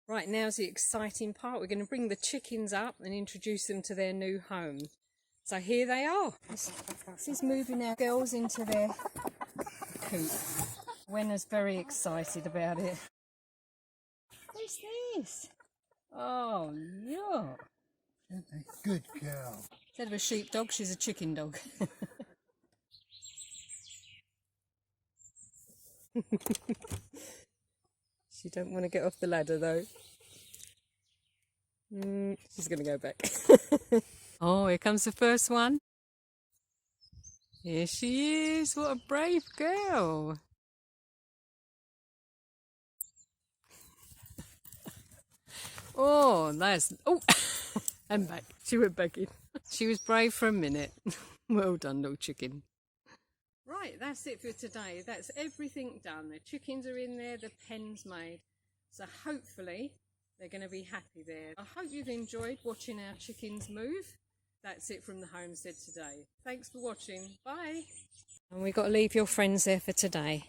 Right, now's the exciting part. We're going to bring the chickens up and introduce them to their new home. So here they are. This is moving our girls into their coop. Wenna's very excited about it. What's this? Oh, look. Good girl. Instead of a sheepdog, she's a chicken dog. She don't want to get off the ladder though. She's going to go back. Oh, here comes the first one. Here she is. What a brave girl. Oh, that's... Oh, and back. She went back in. She was brave for a minute. Well done, little chicken. Right, that's it for today. That's everything done. The chickens are in there, the pen's made. So hopefully they're going to be happy there. I hope you've enjoyed watching our chickens move. That's it from the homestead today. Thanks for watching. Bye. And we've got to leave your friends there for today.